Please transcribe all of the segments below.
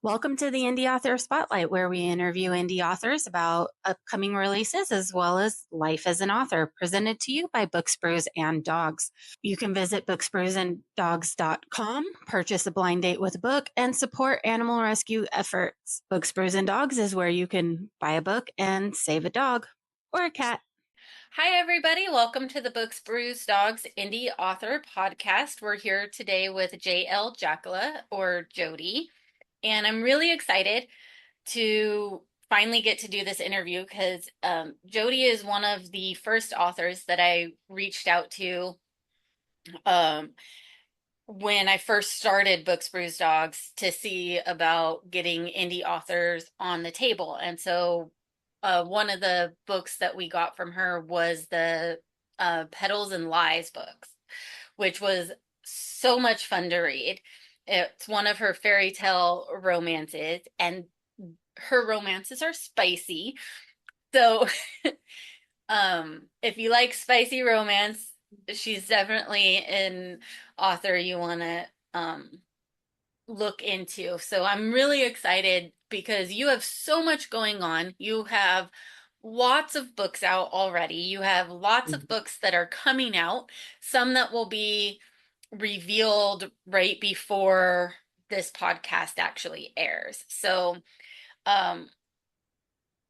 Welcome to the Indie Author Spotlight, where we interview indie authors about upcoming releases as well as life as an author, presented to you by Books, Brews, and Dogs. You can visit booksbrewsanddogs.com, purchase a blind date with a book, and support animal rescue efforts. Books, Brews, and Dogs is where you can buy a book and save a dog or a cat. Hi, everybody. Welcome to the Books, Brews, Dogs Indie Author Podcast. We're here today with L Jackola, or Jody, and I'm really excited to finally get to do this interview because Jody is one of the first authors that I reached out to um, when I first started Books, Brews, Dogs to see about getting indie authors on the table. And so one of the books that we got from her was the Petals and Lies books, which was so much fun to read. It's one of her fairy tale romances, and her romances are spicy. So, if you like spicy romance, she's definitely an author you want to look into. So I'm really excited because you have so much going on. You have lots of books out already. You have lots of books that are coming out, some that will be revealed right before this podcast actually airs. So, um,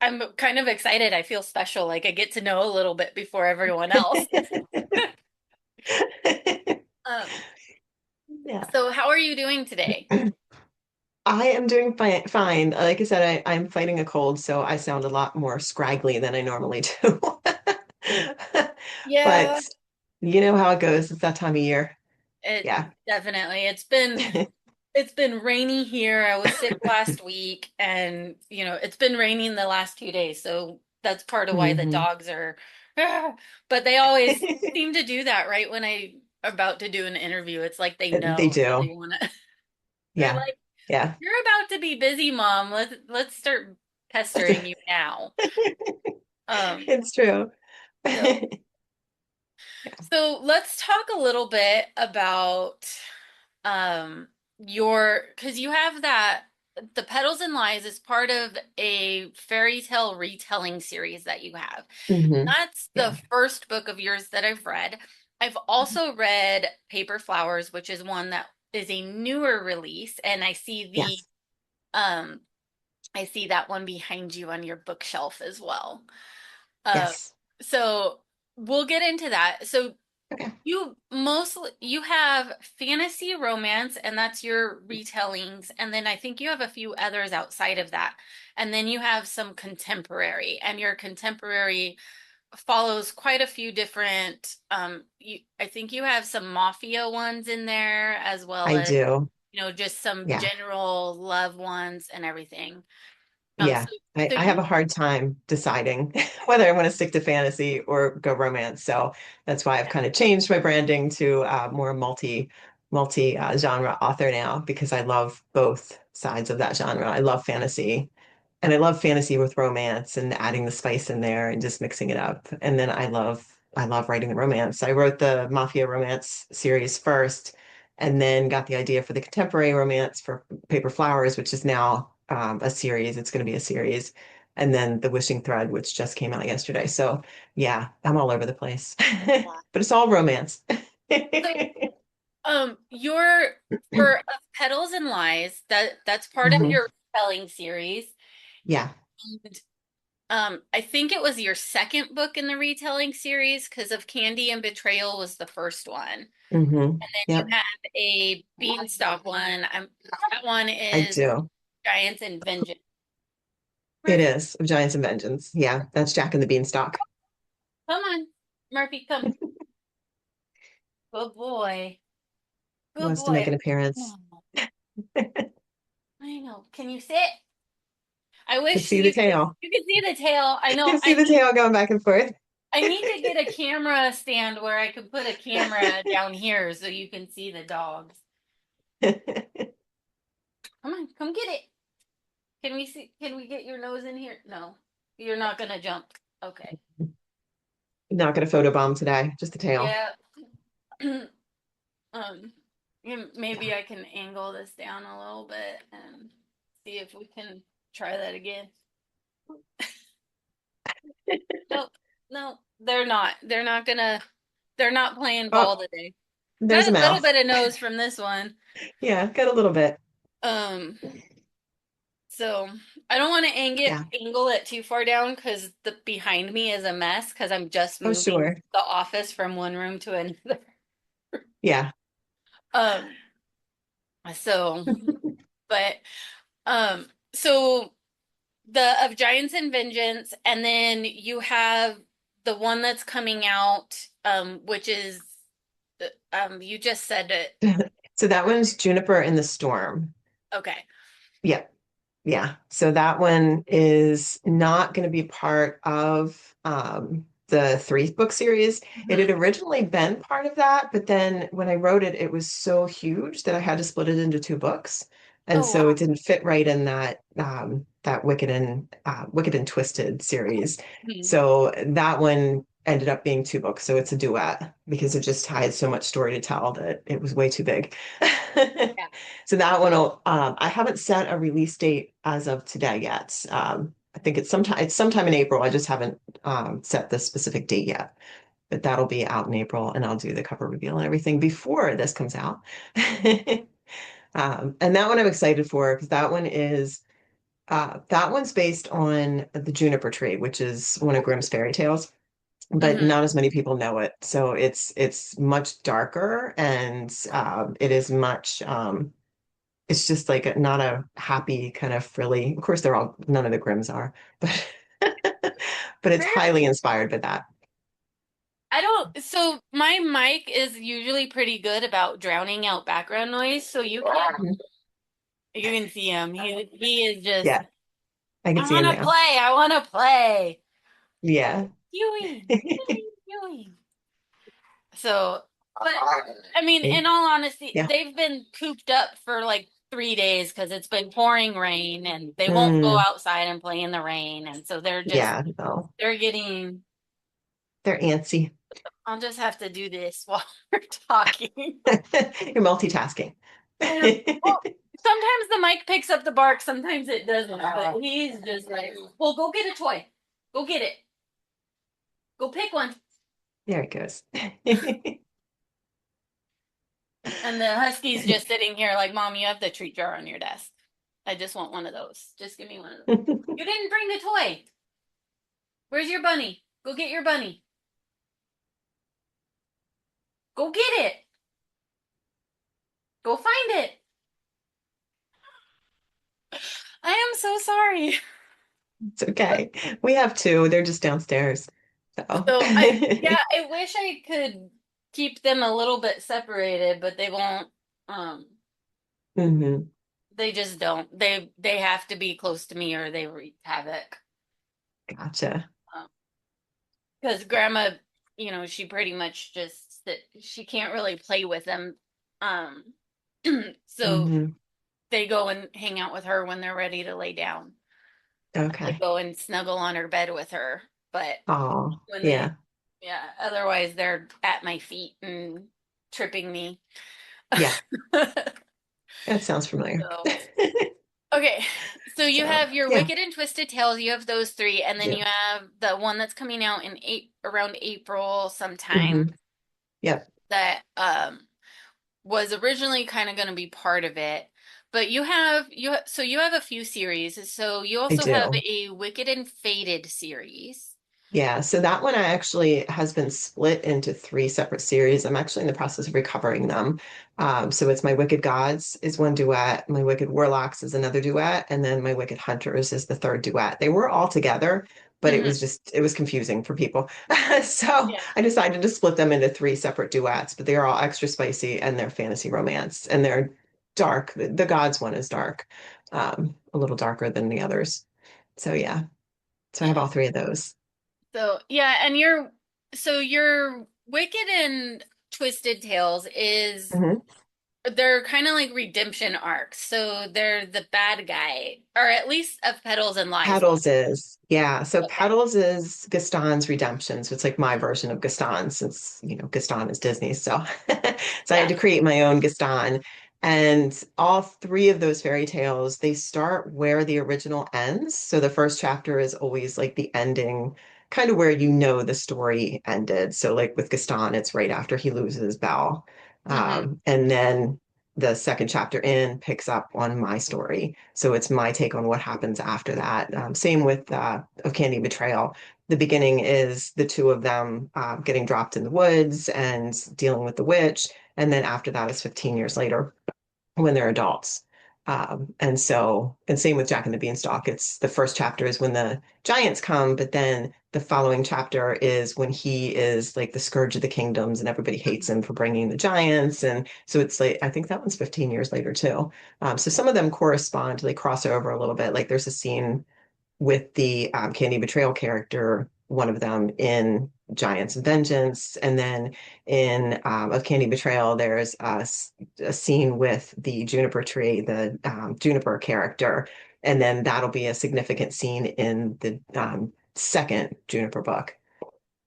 I'm kind of excited. I feel special, like I get to know a little bit before everyone else. Um, Yeah. so how are you doing today? I am doing fine. Like I said, I'm fighting a cold, so I sound a lot more scraggly than I normally do. Yeah, But you know how it goes. It's that time of year. it Yeah. definitely. It's been rainy here. I was sick last week, and it's been raining the last 2 days, so that's part of why the hmm dogs are but they always seem to do that right when I about to do an interview. It's like they They know, so do. they want to they're Yeah. like, Yeah. "You're about to be busy, Mom. Let's start pestering you now." Um, It's true. so so let's talk a little bit about your because you have that the Petals and Lies is part of a fairy tale retelling series that you have. hmm That's the Yeah. first book of yours that I've read. I've also read Paper Flowers, which is one that is a newer release, and Yes. um I see that one behind you on your bookshelf as well. Uh Yes. so we'll get into that. So Okay. you have fantasy romance, and that's your retellings, and then I think you have a few others outside of that. And then you have some contemporary, and your contemporary follows quite a few different I think you have some mafia ones in there as well I as do. just some Yeah. general love ones and everything. Yeah, So I you have a hard time deciding whether I want to stick to fantasy or go romance. So that's why I've kind of changed my branding to more multi genre author now because I love both sides of that genre. I love fantasy and I love fantasy with romance and adding the spice in there and just mixing it up. And then I love writing the romance. I wrote the Mafia romance series first and then got the idea for the contemporary romance for Paper Flowers, which is now a series. It's going to be a series. And then The Wishing Thread, which just came out yesterday. So yeah, I'm all over the place. But it's all romance. so your for Petals and Lies, that's part of Mhm. your spelling series. Yeah. And I think it was your second book in the retelling series because of Candy and Betrayal was the first one. Then you Yep, have a Beanstalk one. That one I is do. Giants and Vengeance. It Murphy, is of Giants and Vengeance. Yeah, that's Jack and the Beanstalk. come on. Murphy, come. Good boy. He Good wants to make boy. an appearance. Oh, I know. Can you sit? I Can wish see the tail. you could see the tail. I know Can see the tail going back and forth. I need to get a camera stand where I could put a camera down here so you can see the dogs. Come on, come get it. Can we get your nose in here? No. You're not gonna jump. Okay. Not gonna photobomb today, just the tail. Yeah. Um maybe I can angle this down a little bit and See if we can try that again. Nope. No, they're not. They're not playing Oh, ball today. there's Got a a little mouse. bit of nose from this one. Yeah, got a little bit. Um, so I don't want to Yeah. angle it too far down because the behind me is a mess because I'm just Oh, moving sure. the office from one room to another. Yeah. Um, so but so the of Giants and Vengeance, and then you have the one that's coming out, which is you just said it. So that one's Juniper in the Storm. Okay. Yeah. Yeah. So that one is not going to be part of the three book series. It had Hmm. originally been part of that, but then when I wrote it, it was so huge that I had to split it into two books. And Oh so wow. it didn't fit right in that Wicked and Twisted series. Hmm. So that one ended up being two books. So it's a duet because it just had so much story to tell that it was way too big. Yeah. So that one, I haven't set a release date as of today yet. I think it's sometime in April. I just haven't set the specific date yet, but that'll be out in April, and I'll do the cover reveal and everything before this comes out. And that one I'm excited for because that one's based on the juniper tree, which is one of Grimm's fairy tales, but Hmm. not as many people know it. So it's much darker and it is much it's just like not a happy kind of frilly. Of course, none of the Grimms are, but but it's highly inspired by that. I don't, so my mic is usually pretty good about drowning out background noise, so Mhm. you can see him. He is just, Yeah, I can I see him want to now. play. I want to play. Yeah. Huey, what are you doing? So, but I mean, in all honesty, Yeah. they've been cooped up for like 3 days because it's been pouring rain and they won't go Mm, outside and play in the rain. And so yeah, no, they're getting, they're antsy. I'll just have to do this while we're talking. You're multitasking. I know. Well, sometimes the mic picks up the bark, sometimes it doesn't. But he's just like, well, go get a toy. Go get it. Go pick one. There it goes. And the husky's just sitting here like, Mom, you have the treat jar on your desk. I just want one of those. Just give me one of those. You didn't bring the toy. Where's your bunny? Go get your bunny. Go get it. Go find it. I am so sorry. It's okay. We have two. They're just downstairs. So So yeah, I wish I could keep them a little bit separated, but they won't. Um, hmm they just don't. They have to be close to me or they wreak havoc. Gotcha. Because grandma, she pretty much just that she can't really play with them. Um, so hmm they go and hang out with her when they're ready to lay down. They Okay. go and snuggle on her bed with her. But Oh, when they, yeah. yeah, otherwise they're at my feet and tripping me. Yeah. That sounds familiar. So, okay. So you So, have your yeah, Wicked and Twisted Tales, you have those three, and then do. you have the one that's coming out in around April sometime hmm Yep, that was originally kind of going to be part of it. But you have a few series. So you I also have do. a Wicked and Fated series. Yeah, so that one I actually has been split into three separate series. I'm actually in the process of recovering them. So it's my Wicked Gods is one duet, my Wicked Warlocks is another duet, and then my Wicked Hunters is the third duet. They were all together, but Hmm. it was confusing for people. So Yeah. I decided to split them into three separate duets, but they are all extra spicy and they're fantasy romance and they're dark. The Gods one is dark, a little darker than the others. So yeah, so I have all three of those. So yeah, and your Wicked and Twisted Tales is Mhm. they're kind of like redemption arcs. So they're the bad guy, or at least of Petals and Lies one. Petals is, yeah. So Okay. Petals is Gaston's redemption. So it's like my version of Gaston since, Gaston is Disney. So so I had Yeah. to create my own Gaston. And all three of those fairy tales, they start where the original ends. So the first chapter is always like the ending, kind of where you know the story ended. So like with Gaston, it's right after he loses Belle. Hmm. And then the second chapter in picks up on my story. So it's my take on what happens after that. Same with Of Candy Betrayal. The beginning is the two of them getting dropped in the woods and dealing with the witch. And then after that is 15 years later when they're adults. And same with Jack and the Beanstalk. It's the first chapter is when the giants come, but then the following chapter is when he is like the scourge of the kingdoms and everybody hates him for bringing the giants. And so it's like, I think that one's 15 years later too. So some of them correspond, they cross over a little bit. Like there's a scene with the Candy Betrayal character, one of them in Giants and Vengeance, and then in of Candy Betrayal, there's a scene with the juniper tree, the juniper character, and then that'll be a significant scene in the second Juniper book.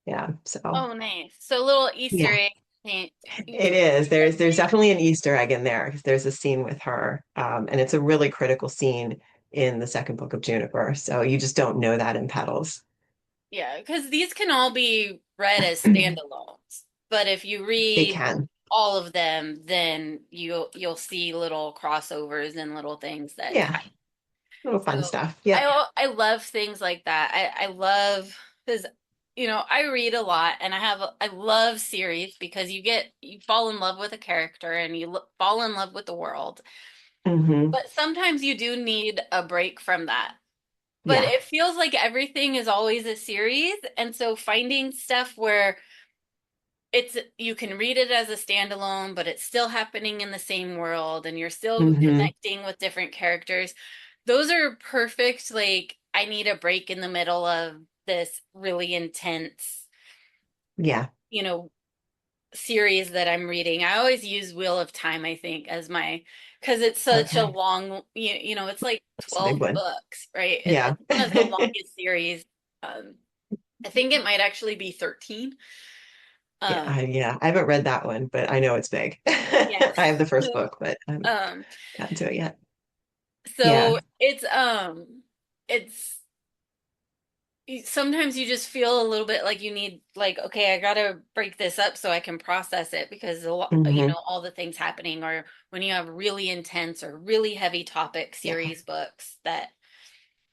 Yeah, so Oh, nice. So little Easter yeah, egg. Hey, it is. There's definitely an Easter egg in there because there's a scene with her, and it's a really critical scene in the second book of Juniper. So you just don't know that in Petals. yeah, because these can all be read as They standalones. But if you read can. all of them, then you'll see little crossovers and little things that Yeah, tie. little fun So stuff. Yep. I love things like that. I love because I read a lot and I love series because you fall in love with a character and fall in love with the world. Hmm. But sometimes you do need a break from that. But Yeah. it feels like everything is always a series, and so finding stuff where you can read it as a standalone, but it's still happening in the same world and you're still Hmm. connecting with different characters. Those are perfect, like I need a break in the middle of this really intense, Yeah. you know, series that I'm reading. I always use Wheel of Time, I think, as my because it's such a Okay. long, it's like It's a big 12 one. books, right? Yeah. It's one of the longest series. Um, I think it might actually be 13. Yeah. Um, Yeah. I haven't read that one, but I know it's big. yeah. I have the first So, book, but I haven't um, gotten to it yet. Yeah. so it's sometimes you just feel a little bit like you need like, okay, I gotta break this up so I can process it because a lot, Hmm. all the things happening, or when you have really intense or really heavy topic Yeah. series books, that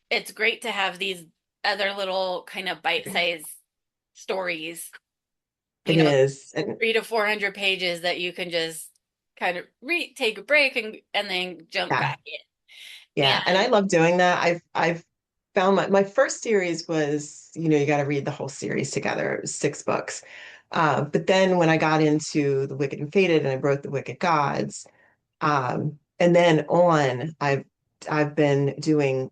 it's great to have these other little kind of bite-sized stories, It you know, is. And 300 to 400 pages that you can just kind of take a break and then jump yeah. back in. Yeah. And I And love doing that. I've found my first series was, you got to read the whole series together. It was 6 books. But then when I got into The Wicked and Fated and I wrote The Wicked Gods, and then on, I've been doing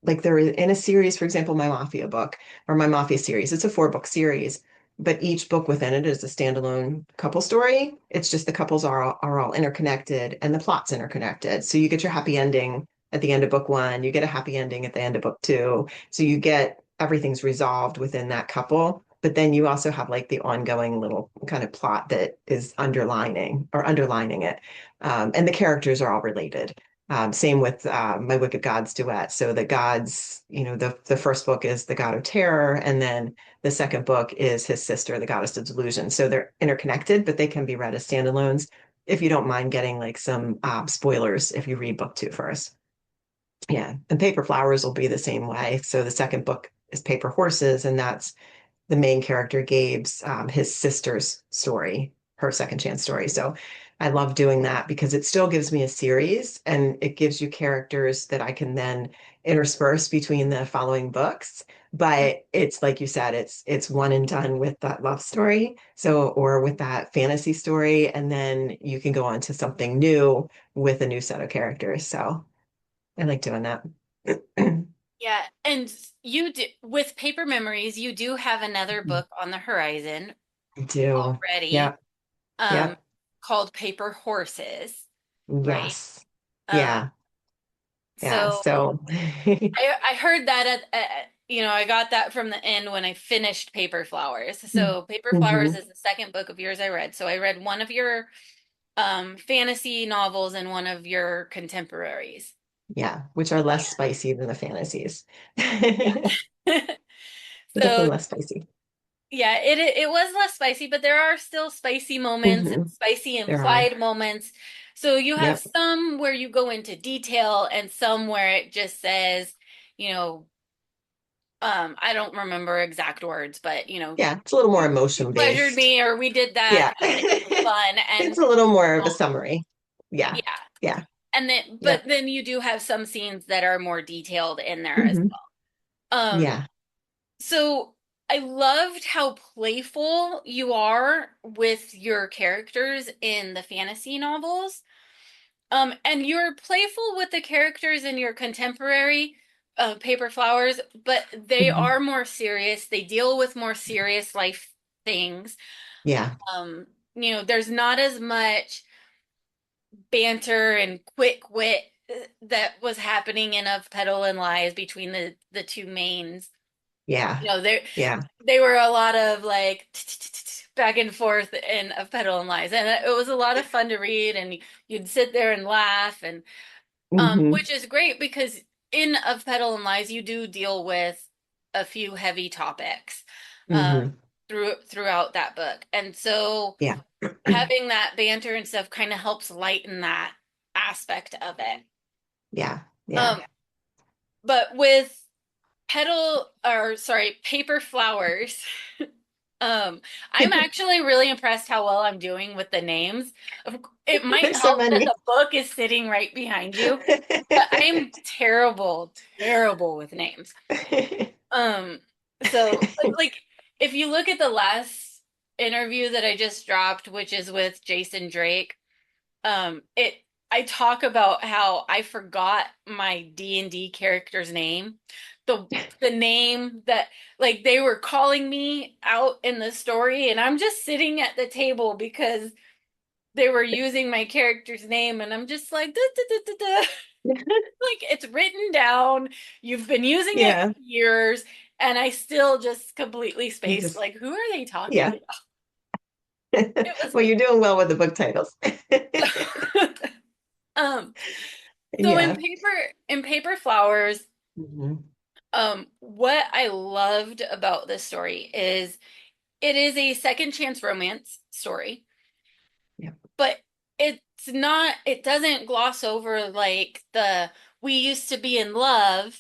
like they're in a series, for example, my Mafia book or my Mafia series. It's a 4 book series, but each book within it is a standalone couple story. It's just the couples are all interconnected and the plot's interconnected. So you get your happy ending at the end of book one, you get a happy ending at the end of book two. So you get everything's resolved within that couple. But then you also have like the ongoing little kind of plot that is underlining it. And the characters are all related. Same with my Wicked Gods duet. So the gods, the first book is the God of Terror, and then the second book is his sister, the Goddess of Delusion. So they're interconnected, but they can be read as standalones if you don't mind getting like some spoilers if you read book two first. Yeah, and Paper Flowers will be the same way. So the second book is Paper Horses, and that's the main character, Gabe's, his sister's story, her second chance story. So I love doing that because it still gives me a series and it gives you characters that I can then intersperse between the following books. But it's like you said, it's one and done with that love story. So, or with that fantasy story, and then you can go on to something new with a new set of characters. So I like doing that. yeah, and you do with Paper Memories, you do have another book on the horizon I do. already, Yep. um, Yep. called Paper Horses, right? Yes. Um, Yeah. Yeah. so So, I heard that I got that from the end when I finished Paper Flowers. So Paper Flowers hmm. is the second book of yours I read. So I read one of your fantasy novels and one of your contemporaries. Yeah, which are less spicy than the fantasies. Yeah. Definitely So less spicy. yeah, it was less spicy, but there are still spicy moments and Hmm. spicy There are. implied moments. So you have Yep. some where you go into detail and some where it just says, you know, I don't remember exact words, but Yeah, it's a little more you emotion pleasured based. me or we did that Yeah. and it was fun It's and a little more of a summary. Yeah. yeah. Yeah. And then but Yep. then you do have some scenes that are more detailed in there as Hmm. well. Yeah. So I loved how playful you are with your characters in the fantasy novels. And you're playful with the characters in your contemporary Paper Flowers, but they Hmm. are more serious. They deal with more serious life things. Yeah. Um, there's not as much banter and quick wit that was happening in Of Petal and Lies between the two mains. Yeah. You know, there Yeah. they were a lot of like back and forth in Of Petal and Lies, and it was a lot of fun to read, and you'd sit there and laugh, and Hmm. which is great because in Of Petal and Lies you do deal with a few heavy topics um, Hmm. throughout that book, and so Yeah. having that banter and stuff kind of helps lighten that aspect of it. Yeah. Yeah. Um, but with Paper Flowers. Um, I'm actually really impressed how well I'm doing with the names. It might There's so help that many. the book is sitting right behind you, but I am terrible, terrible with names. Um, so like if you look at the last interview that I just dropped, which is with Jason Drake, it I talk about how I forgot my D&D character's name. The name that like they were calling me out in the story and I'm just sitting at the table because they were using my character's name and I'm just like "Duh, duh, duh, duh, duh." Like it's written down, you've been using it Yeah. for years and I still just completely You spaced just, like who are they talking yeah. about? It Well, you're doing well with the book titles. was um so Yeah. in Paper Flowers, Hmm. what I loved about this story is it is a second chance romance story, Yeah. but it doesn't gloss over like the we used to be in love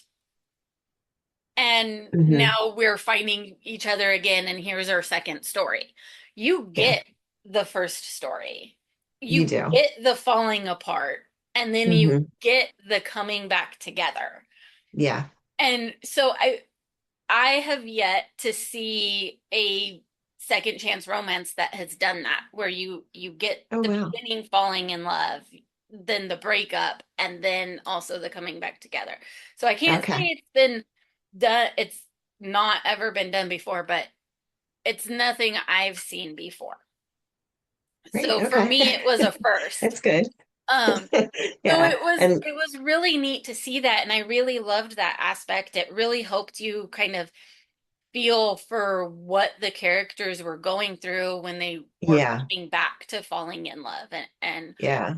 and Hmm. now we're finding each other again and here's our second story. You Yeah. get the first story. You You do. get the falling apart and then you Hmm. get the coming back together. Yeah. And so I have yet to see a second chance romance that has done that, where you get Oh, the wow. beginning falling in love, then the breakup, and then also the coming back together. So I can't say Okay. it's been done, it's not ever been done before, but it's nothing I've seen before. Great. So for Okay. me, it was a first. That's good. Um, so Yeah. And it was really neat to see that, and I really loved that aspect. It really helped you kind of feel for what the characters were going through when they were yeah. coming back to falling in love and Yeah.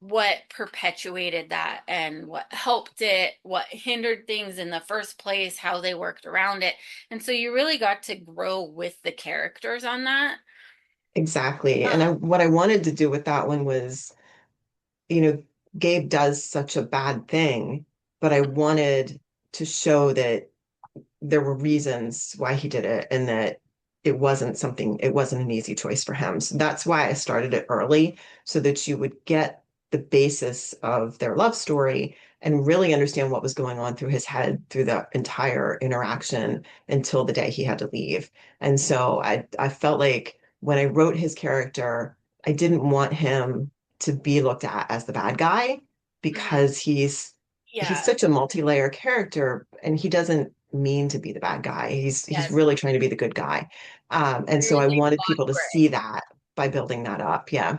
what perpetuated that and what helped it, what hindered things in the first place, how they worked around it. And so you really got to grow with the characters on that. Exactly. And Um, what I wanted to do with that one was, you know, Gabe does such a bad thing, but I wanted to show that there were reasons why he did it and that it wasn't an easy choice for him. So that's why I started it early so that you would get the basis of their love story and really understand what was going on through his head through the entire interaction until the day he had to leave. And so I felt like when I wrote his character, I didn't want him to be looked at as the bad guy mhm. because he's Yeah, such a multi-layer character and he doesn't mean to be the bad guy. He's yes, really trying to be the good guy. And so I really wanted lot people to gray. see that by building that up. Yeah.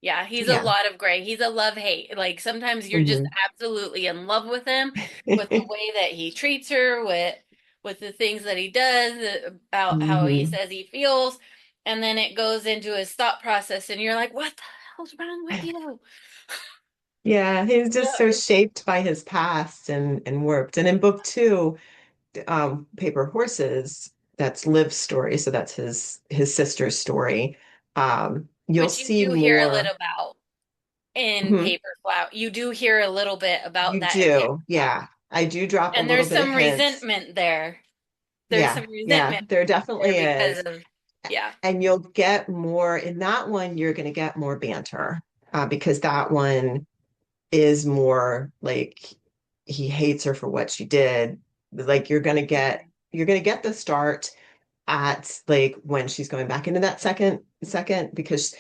Yeah, So he's a yeah. lot of gray. He's a love hate. Like sometimes you're just Hmm. absolutely in love with him, with the way that he treats her, with the things that he does, about how he Hmm. says he feels, and then it goes into his thought process, and you're like, what the hell's wrong with you? Yeah, he's Yeah, just so shaped by his past and warped. And in book two, Paper Horses, that's Liv's story, so that's his sister's story. You'll which you see do hear a more. little about in Mhm. Paper Flower. You do hear a little bit about You that in Paper do, Flower. yeah. I do drop a And little there's bit of some hints. resentment there. There's Yeah, some yeah, resentment there there definitely because is. of, yeah. And you'll get more in that one, you're going to get more banter because that one is more like he hates her for what she did. Like you're going to get the start at like when she's going back into that second because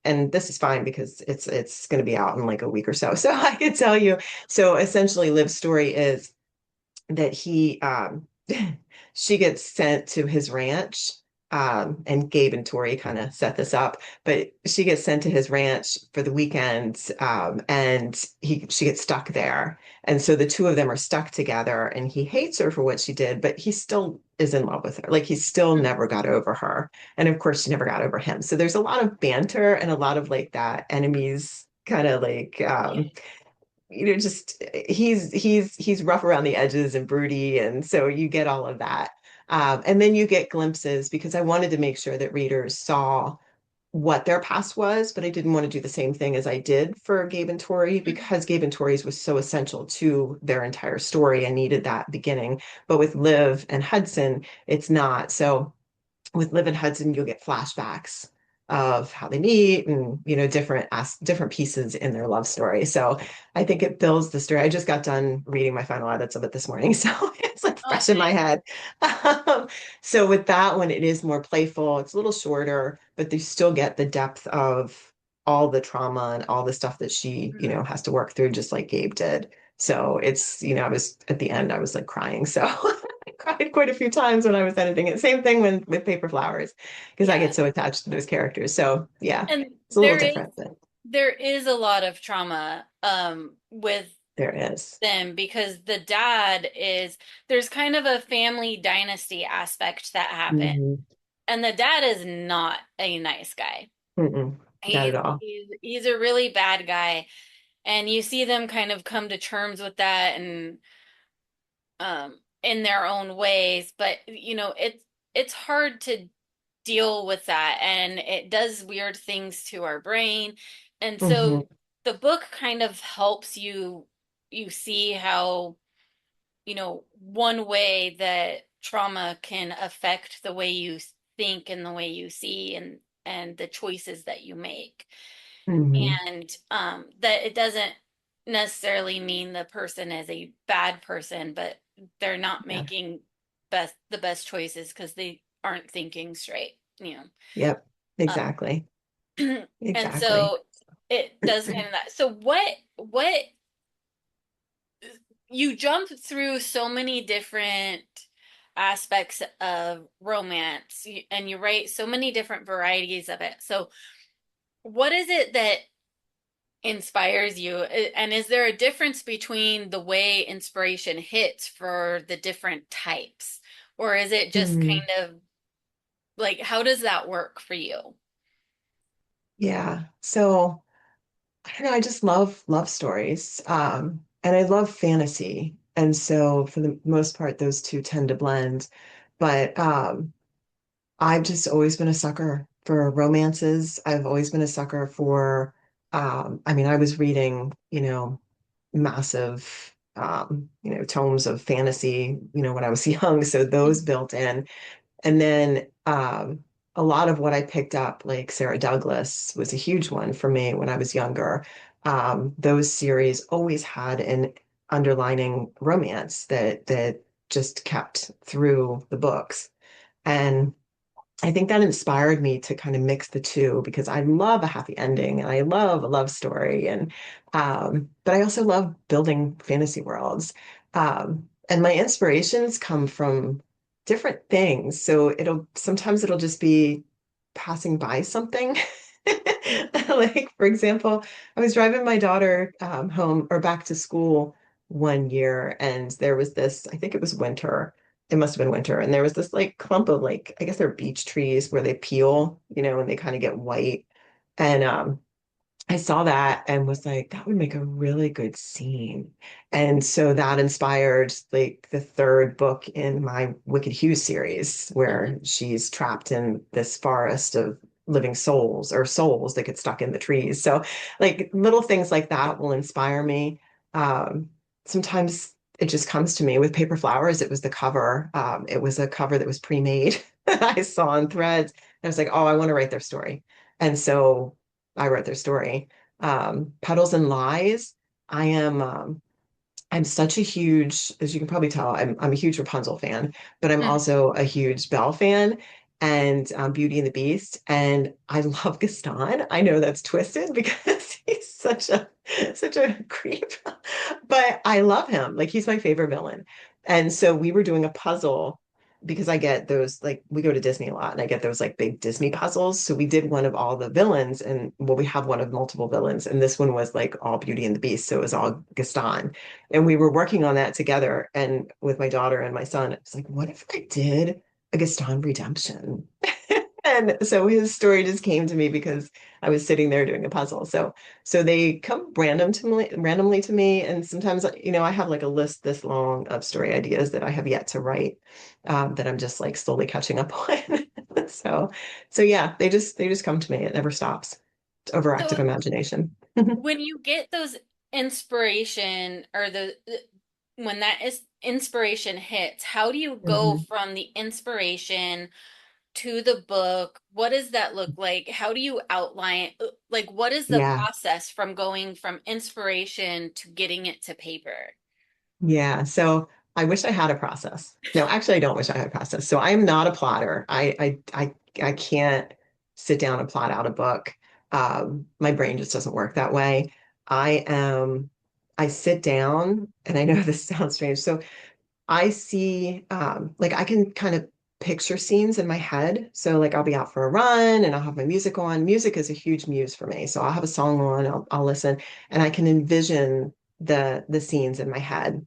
and this is fine because it's going to be out in like a week or so. So I can tell you. So essentially Liv's story is that he she gets sent to his ranch, and Gabe and Tori kind of set this up, but she gets sent to his ranch for the weekend, and she gets stuck there, and so the two of them are stuck together, and he hates her for what she did, but he still is in love with her, like he still Mhm. never got over her, and of course she never got over him, so there's a lot of banter and a lot of like that enemies kind of like just he's rough around the edges and broody, and so you get all of that. And then you get glimpses because I wanted to make sure that readers saw what their past was, but I didn't want to do the same thing as I did for Gabe and Tori Mhm. because Gabe and Tori's was so essential to their entire story. I needed that beginning. But with Liv and Hudson, it's not. So with Liv and Hudson, you'll get flashbacks of how they meet and different pieces in their love story. So I think it builds the story. I just got done reading my final edits of it this morning, so it's like Oh, fresh in my nice. head. So with that one, it is more playful. It's a little shorter, but you still get the depth of all the trauma and all the stuff that she, Mhm. has to work through, just like Gabe did. So I was at the end, I was like crying. So I cried quite a few times when I was editing it. Same thing with Paper Flowers, because I Yeah. get so attached to those characters. So yeah, And it's a little different, but there is a lot of trauma with there is. them because the dad is there's kind of a family dynasty aspect that happened. Mhm. And the dad is not a nice guy. Mm-mm. Not at all. He's a really bad guy. And you see them kind of come to terms with that and in their own ways, but it's hard to deal with that and it does weird things to our brain. And Hmm. so the book kind of helps you see how, one way that trauma can affect the way you think and the way you see and the choices that you make. Hmm. And that it doesn't necessarily mean the person is a bad person, but they're not Yeah. making the best choices because they aren't thinking straight, Yep. uh, Exactly. and Exactly. so it does kind of that. So what you jump through so many different aspects of romance and you write so many different varieties of it. So what is it that inspires you? And is there a difference between the way inspiration hits for the different types? Or is it just kind Mhm. of like, how does that work for you? Yeah. So I don't know, I just love stories. And I love fantasy. And so for the most part, those two tend to blend. But I've just always been a sucker for romances. I've always been a sucker for, I mean, I was reading, massive, tomes of fantasy, when I was young. So those Mhm. built in. And then a lot of what I picked up, like Sarah Douglas, was a huge one for me when I was younger. Those series always had an underlining romance that just kept through the books. And I think that inspired me to kind of mix the two because I love a happy ending and I love a love story and but I also love building fantasy worlds. And my inspirations come from different things. So it'll just be passing by something. Like for example, I was driving my daughter home or back to school one year and there was this, I think it was winter, it must have been winter. And there was this like clump of like, I guess they're beech trees where they peel, and they kind of get white. And I saw that and was like, that would make a really good scene. And so that inspired like the third book in my Wicked Hughes series, Mhm. where she's trapped in this forest of living souls or souls that get stuck in the trees. So like little things like that will inspire me. Um, Sometimes it just comes to me with Paper Flowers. It was the cover. It was a cover that was pre-made that I saw on Threads. And I was like, oh, I want to write their story. And so I wrote their story. Petals and Lies. I am I'm such a huge, as you can probably tell, I'm a huge Rapunzel fan, but I'm Mhm. also a huge Belle fan and Beauty and the Beast. And I love Gaston. I know that's twisted because he's such a creep, but I love him. Like he's my favorite villain. And so we were doing a puzzle because I get those like we go to Disney a lot and I get those like big Disney puzzles. So we did one of all the villains and well, we have one of multiple villains, and this one was like all Beauty and the Beast. So it was all Gaston. And we were working on that together and with my daughter and my son. It's like, what if I did a Gaston redemption? And so his story just came to me because I was sitting there doing a puzzle. So they come randomly to me, and sometimes I have like a list this long of story ideas that I have yet to write, that I'm just like slowly catching up on. So so yeah, they just come to me. It never stops. It's overactive So imagination. when you get those inspiration or the when that is inspiration hits, how do you go Mhm. from the inspiration to the book? What does that look like? How do you outline, like, what is the Yeah. process from going from inspiration to getting it to paper? Yeah, so I wish I had a process. No, actually, I don't wish I had a process. So I am not a plotter. I can't sit down and plot out a book. My brain just doesn't work that way. I am, I sit down, and I know this sounds strange. So I see, like I can kind of picture scenes in my head. So like I'll be out for a run and I'll have my music on. Music is a huge muse for me. So I'll have a song on, I'll listen, and I can envision the scenes in my head,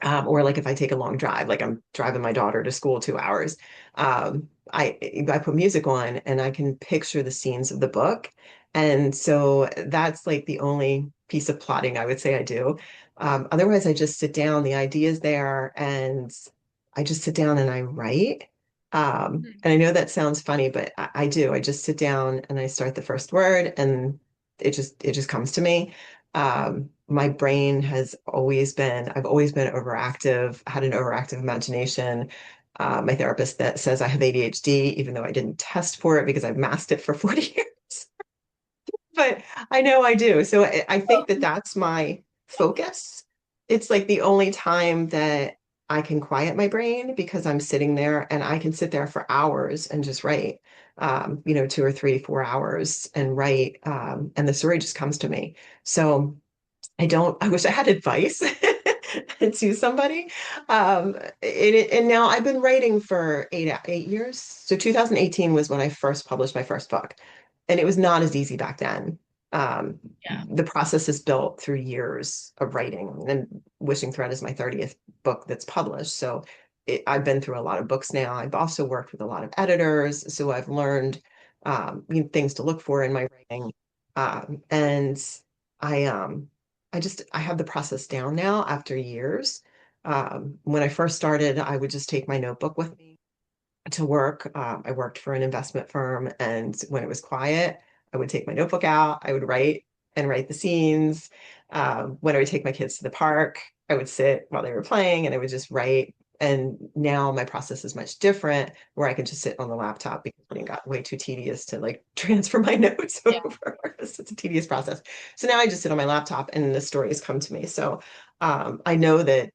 or like if I take a long drive, like I'm driving my daughter to school 2 hours, I put music on and I can picture the scenes of the book. And so that's like the only piece of plotting I would say I do. Otherwise, I just sit down, the idea's there, and I just sit down and I write. Mhm. And I know that sounds funny, but I do. I just sit down and I start the first word, and it just comes to me. My brain has always been, I've always been overactive, had an overactive imagination. My therapist that says I have ADHD, even though I didn't test for it because I've masked it for 40 years, but I know I do. So I think that that's my focus. It's like the only time that I can quiet my brain because I'm sitting there and I can sit there for hours and just write, 2 or 3, 4 hours and write. And the story just comes to me. So I wish I had advice to somebody. And now I've been writing for 8 years. So 2018 was when I first published my first book, and it was not as easy back then. Yeah. The process is built through years of writing, and Wishing Thread is my 30th book that's published. So I've been through a lot of books now. I've also worked with a lot of editors, so I've learned things to look for in my writing. And I I have the process down now after years. When I first started, I would just take my notebook with me to work. I worked for an investment firm, and when it was quiet, I would take my notebook out. I would write and write the scenes. When I would take my kids to the park, I would sit while they were playing and I would just write. And now my process is much different, where I can just sit on the laptop because it got way too tedious to like transfer my notes Yeah. over. It's a tedious process. So now I just sit on my laptop and the stories come to me. So I know that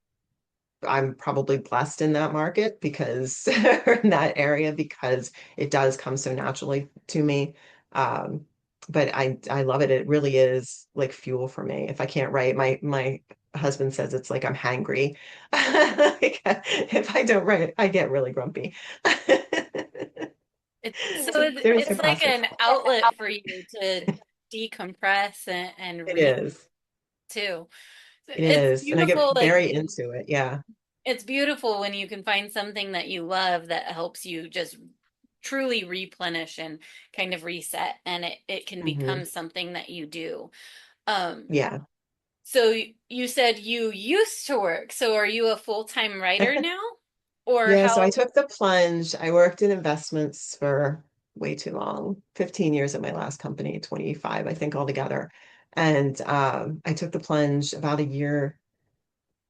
I'm probably blessed in that market because or in that area because it does come so naturally to me. Um, but I love it. It really is like fuel for me. If I can't write, my husband says it's like I'm hangry. Like, if I don't write, I get really grumpy. So So there's the it's like process. an outlet for you to decompress and It read is. too. It It's is. And I get beautiful, like very into it. Yeah. it's beautiful when you can find something that you love that helps you just truly replenish and kind of reset, and it can Hmm. become something that you do. Um, Yeah. so you said you used to work. So are you a full-time writer now? Or Yeah, so I how? took the plunge. I worked in investments for way too long, 15 years at my last company, 25, I think altogether. And I took the plunge about a year,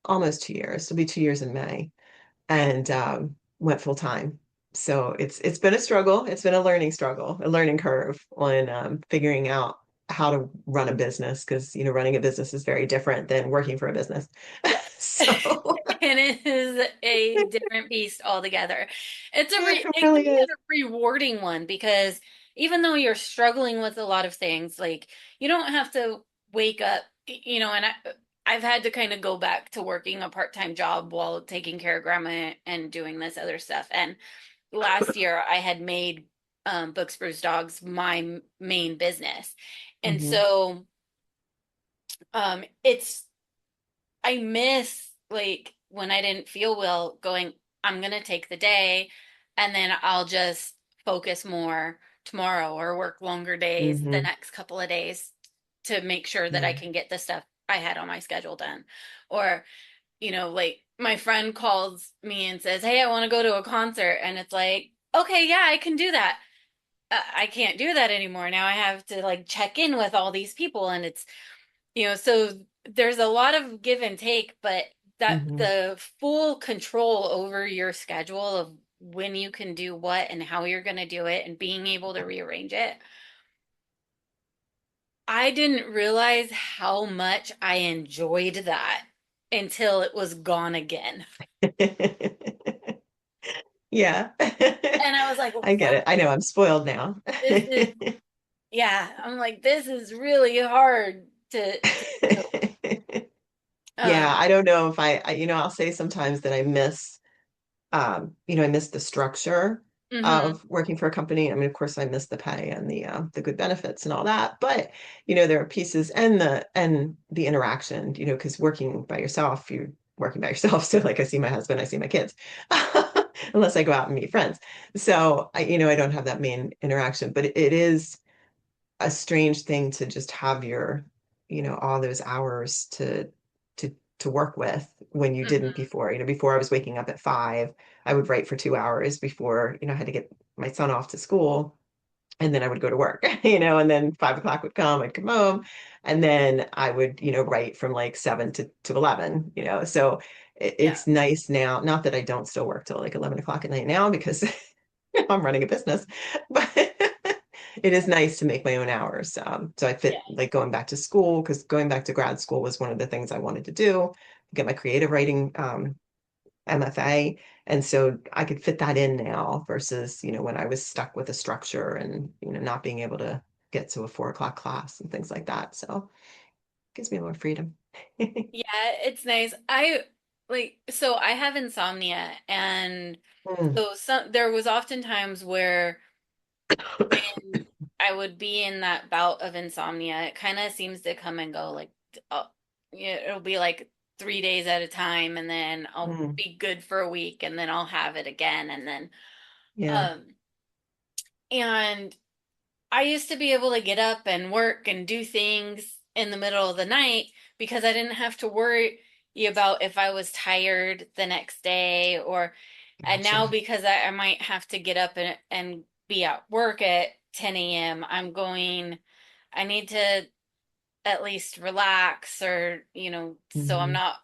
almost 2 years. It'll be 2 years in May, and went full time. So it's been a struggle. It's been a learning struggle, a learning curve on figuring out how to run a business because running a business is very different than working for a business. Yeah. So And it is a different beast altogether. it It can really be is. a rewarding one because even though you're struggling with a lot of things, like you don't have to wake up, and I've had to kind of go back to working a part-time job while taking care of grandma and doing this other stuff. And last year I had made Books Brews Dogs my main business. And Hmm. so it's I miss like when I didn't feel well going, I'm gonna take the day and then I'll just focus more tomorrow or work longer days the Hmm. next couple of days to make sure that I Yeah. can get the stuff I had on my schedule done. Or, like my friend calls me and says, "Hey, I want to go to a concert." And it's like, "Okay, yeah, I can do that." I can't do that anymore. Now I have to like check in with all these people, and so there's a lot of give and take, but that Hmm. the full control over your schedule of when you can do what and how you're going to do it and being able to rearrange it. I didn't realize how much I enjoyed that until it was gone again. Yeah. And I was like, I get wow, it. I know I'm spoiled now. this is, yeah, I'm like, this is really hard to do. Yeah, Um, I don't know if I'll say sometimes that I miss the structure mhm, of working for a company. I mean, of course, I miss the pay and the good benefits and all that. But there are pieces and the interaction. Because working by yourself, you're working by yourself. So, like, I see my husband, I see my kids, unless I go out and meet friends. So, I don't have that main interaction. But it is a strange thing to just have all those hours to to work with when you didn't mhm, before. Before I was waking up at 5, I would write for 2 hours before, I had to get my son off to school. And then I would go to work, and then 5 o'clock would come, I'd come home, and then I would, write from like 7 to 11. So yeah, it's nice now, not that I don't still work till like 11 o'clock at night now because I'm running a business, but it is nice to make my own hours. So I yeah, fit like going back to school because going back to grad school was one of the things I wanted to do, get my creative writing MFA. And so I could fit that in now versus, when I was stuck with a structure and, not being able to get to a 4 o'clock class and things like that. So it gives me more freedom. yeah, it's nice. So I have insomnia, and Mm. so there was often times where when I would be in that bout of insomnia, it kind of seems to come and go. Like, yeah, it'll be like 3 days at a time, and then I'll Mm. be good for a week, and then I'll have it again, and then Yeah. um, and I used to be able to get up and work and do things in the middle of the night because I didn't have to worry about if I was tired the next day, and now Gotcha. because I might have to get up and be at work at 10 a.m., I need to at least relax, or, so I'm Hmm. not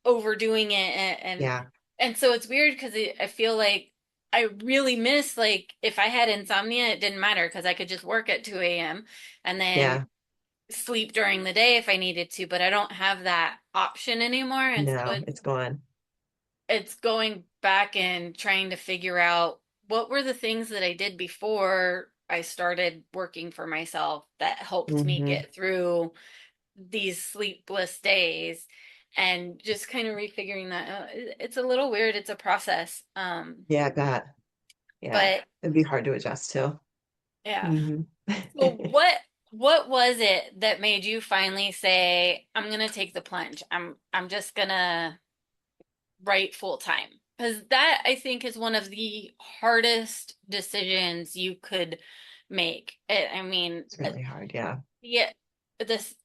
overdoing it. Yeah. And so it's weird because I feel like I really miss, like, if I had insomnia, it didn't matter because I could just work at 2 a.m. and then Yeah. sleep during the day if I needed to, but I don't have that option anymore. And so No, it's gone. it's going back and trying to figure out what were the things that I did before I started working for myself that helped me Hmm. get through these sleepless days, and just kind of refiguring that out. It's a little weird. It's a process. Yeah, I bet. Yeah. But It'd be hard to adjust to. yeah. Hmm. So what was it that made you finally say, I'm gonna take the plunge. I'm just gonna write full time? Because that I think is one of the hardest decisions you could make. I mean, It's really hard. Yeah. yeah, this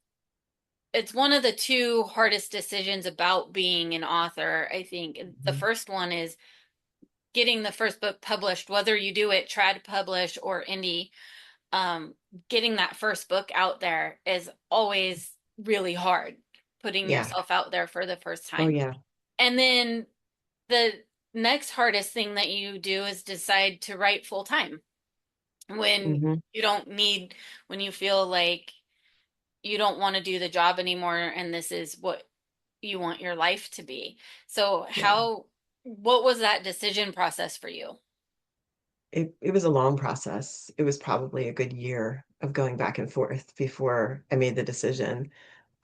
it's one of the two hardest decisions about being an author, I think. The Mhm. first one is getting the first book published, whether you do it trad publish or indie. Um, Getting that first book out there is always really hard, putting Yeah. yourself out there for the first Oh, time. yeah. And then the next hardest thing that you do is decide to write full time when Hmm. you don't need, when you feel like you don't want to do the job anymore and this is what you want your life to be. So, Yeah. what was that decision process for you? It was a long process. It was probably a good year of going back and forth before I made the decision.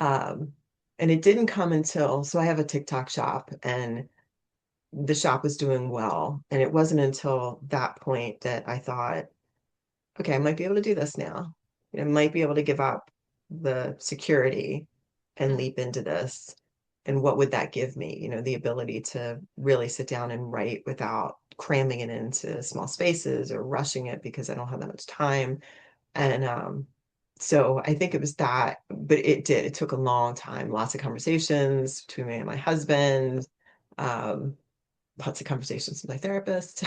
Um, and it didn't come until, so I have a TikTok shop and the shop was doing well. And it wasn't until that point that I thought, okay, I might be able to do this now. I might be able to give up the security and Mhm. leap into this. And what would that give me? The ability to really sit down and write without cramming it into small spaces or rushing it because I don't have that much time. And so I think it was that, but it did. It took a long time, lots of conversations between me and my husband, um, lots of conversations with my therapist.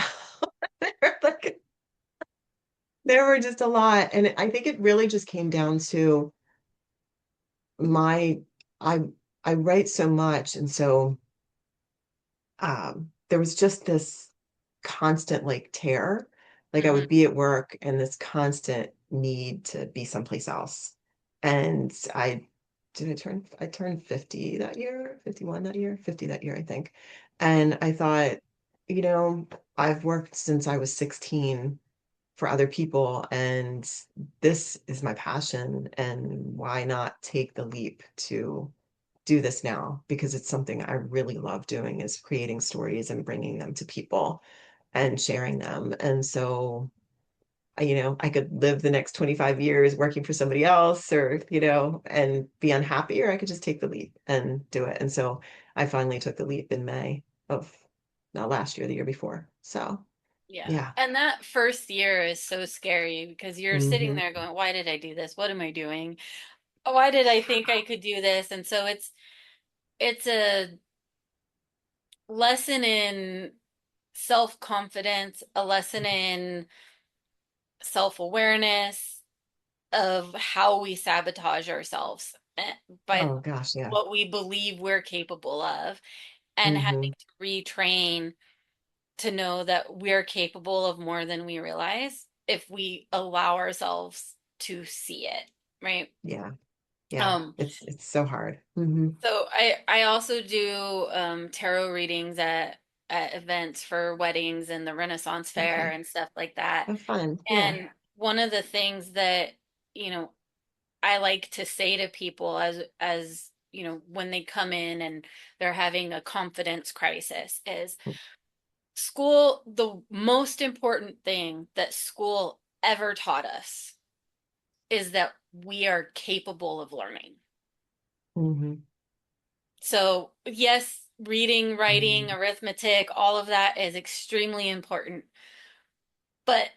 Like, there were just a lot. And I think it really just came down to my, I, I write so much. And so there was just this constant like tear. Like I Mhm. would be at work and this constant need to be someplace else. And I turned 50 that year, 51 that year, 50 that year, I think. And I thought, you know, I've worked since I was 16 for other people, and this is my passion. And why not take the leap to do this now? Because it's something I really love doing, is creating stories and bringing them to people and sharing them. And so, I could live the next 25 years working for somebody else or, and be unhappy, or I could just take the leap and do it. And so I finally took the leap in May of not last year, the year before. So, Yeah. yeah. And that first year is so scary because you're sitting Hmm. there going, why did I do this? What am I doing? Why did I think I could do this? And so it's a lesson in self-confidence, a lesson in self-awareness of how we sabotage ourselves by Oh gosh, yeah. what we believe we're capable of, and having Hmm. to retrain to know that we're capable of more than we realize if we allow ourselves to see it, right? Yeah. Yeah. Um, It's so hard. Hmm. so I also do tarot readings at events for weddings and the Renaissance Fair Okay. and stuff like that. Have fun. Yeah. And one of the things that, you know, I like to say to people when they come in and they're having a confidence crisis is school, the most important thing that school ever taught us is that we are capable of learning. Hmm. So, yes, reading, writing, Hmm. arithmetic, all of that is extremely important. But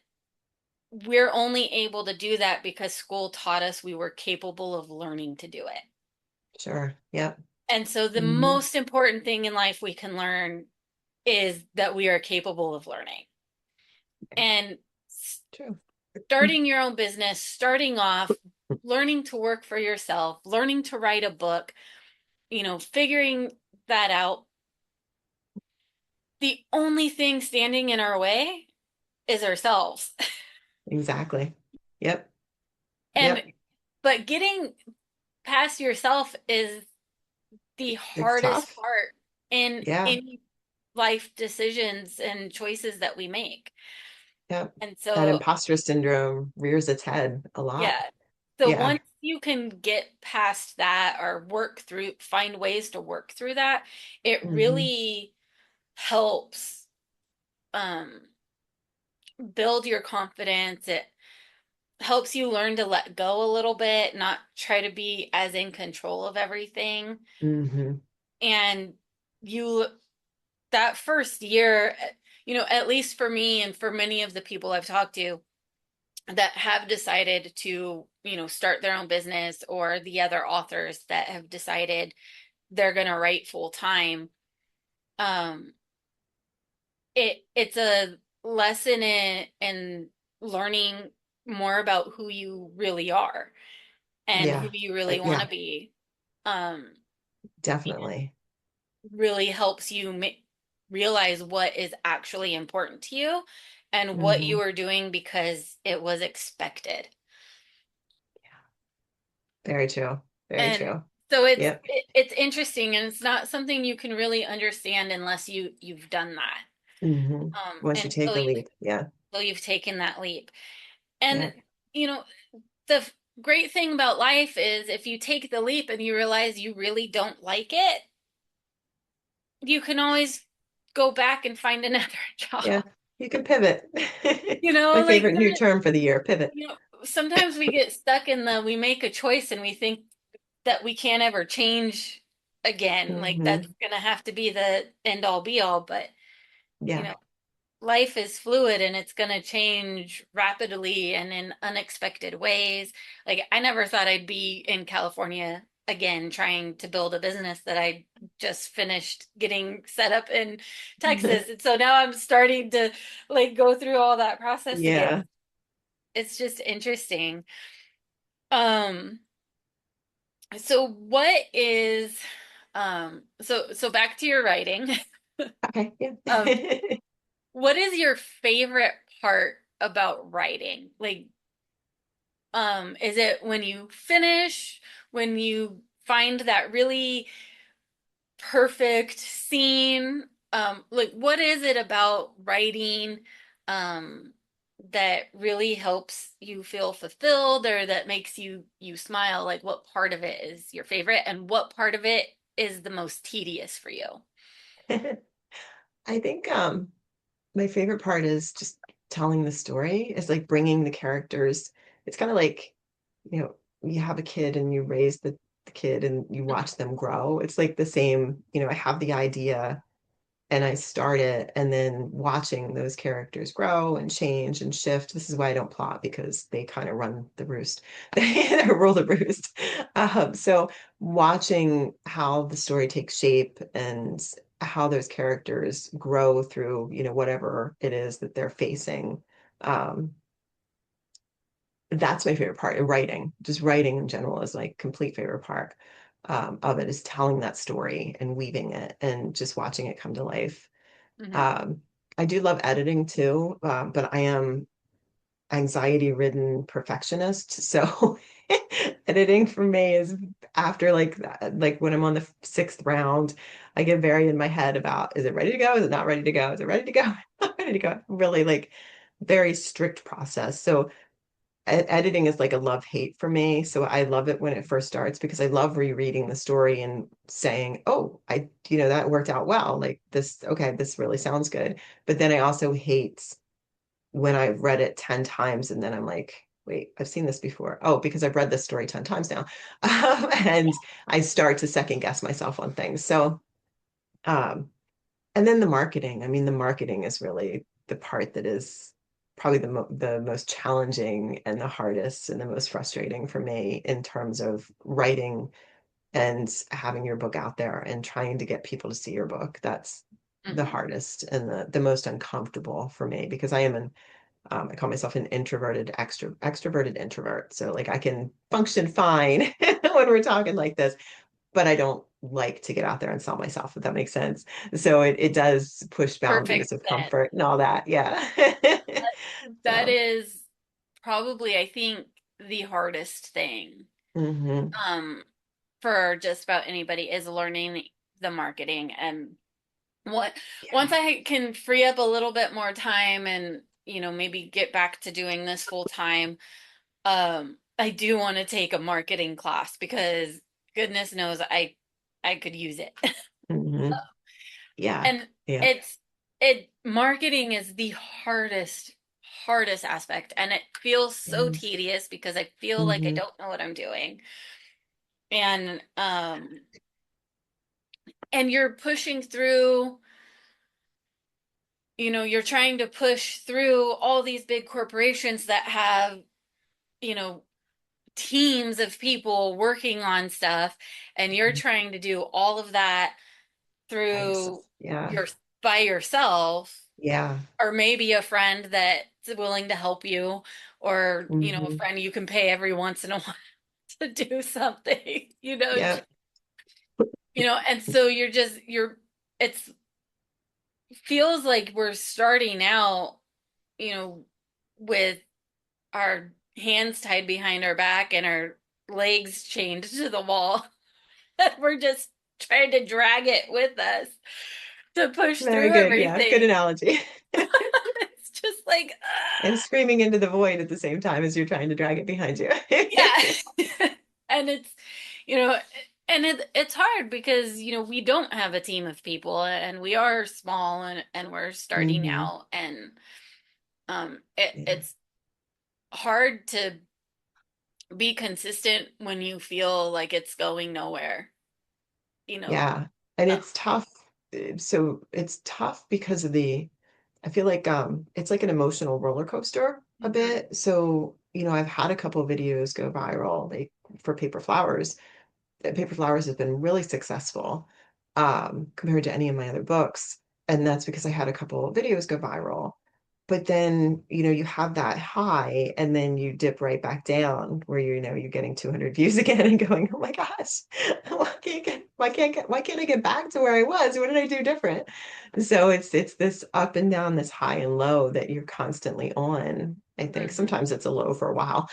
we're only able to do that because school taught us we were capable of learning to do it. Sure. Yeah. And so, the Hmm. most important thing in life we can learn is that we are capable of learning. And True. starting your own business, starting off, learning to work for yourself, learning to write a book, figuring that out. The only thing standing in our way is ourselves. Exactly. Yep. And Yep. but getting past yourself is the It's hardest tough. part in Yeah. any life decisions and choices that we make. Yep. And That so, imposter syndrome rears its head a lot. yeah. So Yeah. once you can get past that or find ways to work through that, it Hmm. really helps um, build your confidence. It helps you learn to let go a little bit, not try to be as in control of everything. Hmm. And you that first year, at least for me and for many of the people I've talked to that have decided to, start their own business, or the other authors that have decided they're going to write full time, um, it's a lesson in learning more about who you really are and who Yeah. you really want to Yeah, be. Um, definitely. really helps you realize what is actually important to you and what Hmm. you are doing because it was expected. Very true. Very And true. so Yep. it's interesting, and it's not something you can really understand unless you've done that. Hmm. Once you take Until the leap. Yeah. you've taken that leap. And Yep. you know, the great thing about life is if you take the leap and you realize you really don't like it, you can always go back and find another Yeah. job. You can pivot. My Like favorite new term for the year, pivot. you know, sometimes we get stuck in we make a choice and we think that we can't ever change again. Like that's Hmm. gonna have to be the end all be all. But, you Yeah. know, life is fluid and it's gonna change rapidly and in unexpected ways. Like I never thought I'd be in California again trying to build a business that I just finished getting set up in Texas. And so now I'm starting to like go through all that process again. Yeah. It's just interesting. Um, so what is so back to your writing. Okay. Yeah. Um, what is your favorite part about writing? Like, is it when you finish, when you find that really perfect scene? Like what is it about writing um that really helps you feel fulfilled or that makes you smile? Like what part of it is your favorite and what part of it is the most tedious for you? I think my favorite part is just telling the story. It's like bringing the characters. It's kind of like, you have a kid and you raise the kid and you watch them grow. It's like the same, I have the idea and I start it, and then watching those characters grow and change and shift. This is why I don't plot, because they kind of run the roost. They rule the roost. So watching how the story takes shape and how those characters grow through, whatever it is that they're facing. Um, that's my favorite part of writing. Just writing in general is my complete favorite part of it, is telling that story and weaving it and just watching it come to life. Hmm. um, I do love editing too, but I am anxiety-ridden perfectionist. So editing for me is after like when I'm on the sixth round, I get very in my head about, is it ready to go? Is it not ready to go? Is it ready to go? Not ready to go. Really like very strict process. So editing is like a love-hate for me. So I love it when it first starts because I love rereading the story and saying, oh, that worked out well. Like this, okay, this really sounds good. But then I also hate when I've read it 10 times and then I'm like, wait, I've seen this before. Oh, because I've read this story 10 times now. And I start to second guess myself on things. So, um, and then the marketing. I mean, the marketing is really the part that is probably the most challenging and the hardest and the most frustrating for me in terms of writing and having your book out there and trying to get people to see your book. That's the Hmm. hardest and the most uncomfortable for me, because I call myself an introverted extroverted introvert. So like I can function fine when we're talking like this, but I don't like to get out there and sell myself, if that makes sense. So it does push Perfect boundaries of sense. comfort and all that. Yeah. That So, is probably, I think, the hardest thing hmm. um for just about anybody is learning the marketing. And what once Yeah. I can free up a little bit more time and maybe get back to doing this full time, I do want to take a marketing class because goodness knows I could use it. Hmm. Yeah. And Yeah. it's it marketing is the hardest aspect, and it feels so tedious because I feel like I Mm-hmm. don't know what I'm doing. And you're pushing through you're trying to push through all these big corporations that have, you know, teams of people working on stuff, and you're trying to do all of that By yourself. through Yeah. your by yourself, Yeah. or maybe a friend that's willing to help you, or a Hmm. friend you can pay every once in a while to do something, Yeah. and so it's feels like we're starting out, you know, with our hands tied behind our back and our legs chained to the wall. We're just trying to drag it with us to push Very through good. Yeah. Good everything. analogy. It's just like, And screaming into the void at the same time as you're trying to drag it behind you. yeah. And you know, it's hard because, we don't have a team of people, and we are small, and we're starting Hmm. out, and Yeah. it's hard to be consistent when you feel like it's going nowhere, you know. Yeah. And Uh, it's tough. So it's tough because of I feel like it's like an emotional roller coaster a mhm, bit. So, I've had a couple of videos go viral, like for paper flowers. Paper Flowers has been really successful compared to any of my other books. And that's because I had a couple of videos go viral. But then, you have that high and then you dip right back down where you're getting 200 views again and going, oh my gosh, why can't I get back to where I was? What did I do different? So it's this up and down, this high and low that you're constantly on. I think mhm, sometimes it's a low for a while,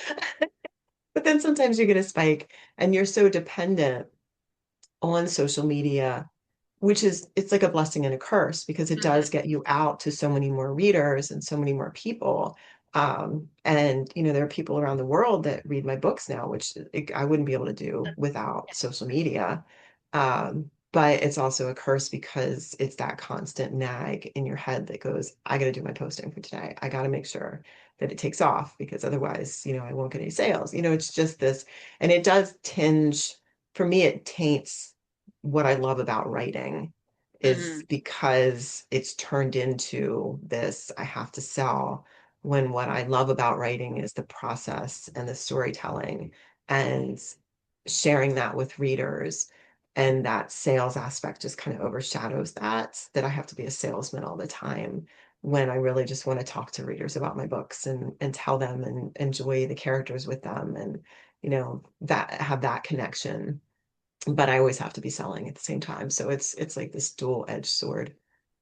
but then sometimes you get a spike and you're so dependent on social media, which is it's like a blessing and a curse because it does mhm. get you out to so many more readers and so many more people. And there are people around the world that read my books now, which I wouldn't be able to do without social media. But it's also a curse because it's that constant nag in your head that goes, I got to do my posting for today. I got to make sure that it takes off because otherwise, I won't get any sales. It's just this, and it does tinge, for me, it taints what I love about writing is Mhm. because it's turned into this I have to sell when what I love about writing is the process and the storytelling and sharing that with readers. And that sales aspect just kind of overshadows that I have to be a salesman all the time when I really just want to talk to readers about my books and tell them and enjoy the characters with them and that have that connection, but I always have to be selling at the same time. So it's like this dual-edged sword.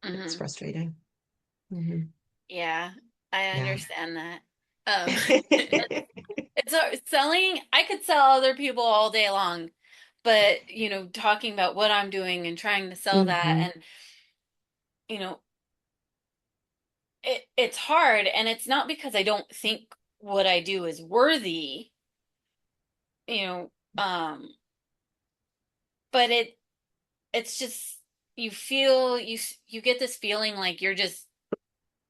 It's Mhm. frustrating. Hmm. Yeah, I Yeah. understand that. Um, selling. I could sell other people all day long, but talking about what I'm doing and trying to sell that, Hmm. and you know, it's hard, and it's not because I don't think what I do is worthy, you know, um, but it's just you get this feeling like you're just,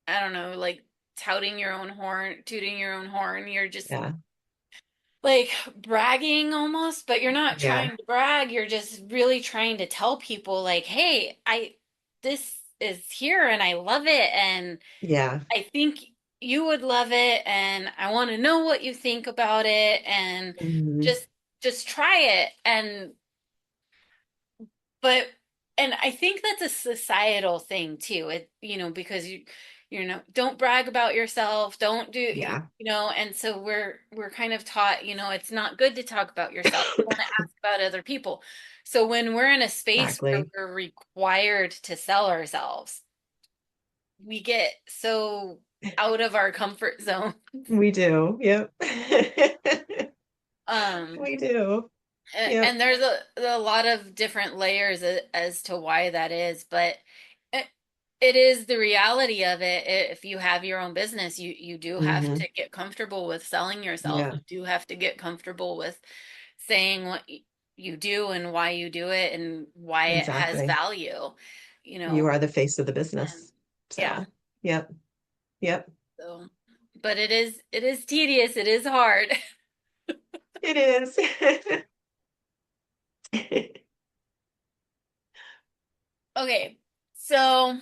I don't know, like touting your own horn, tooting your own horn. You're just Yeah. like bragging almost, but you're not Yeah. trying to brag. You're just really trying to tell people like, "Hey, I this is here and I love it, and Yeah. I think you would love it, and I want to know what you think about it, and Hmm. just just try it." But and I think that's a societal thing too. Because don't brag about yourself, don't do, Yeah. and so we're kind of taught, it's not good to talk about yourself. You want to ask about other people. So when we're in a space where Exactly. we're required to sell ourselves, we get so out of our comfort zone. We do. Yep. Um, We do. And Yep. there's a lot of different layers as to why that is, but it, it is the reality of it. If you have your own business, you do have Hmm. to get comfortable with selling yourself. Yeah. You do have to get comfortable with saying what you do and why you do it and why it has Exactly. value, you You know. are the face of the And business. yeah, So, yep. Yep. so but it is tedious, it is hard. It is. Okay. So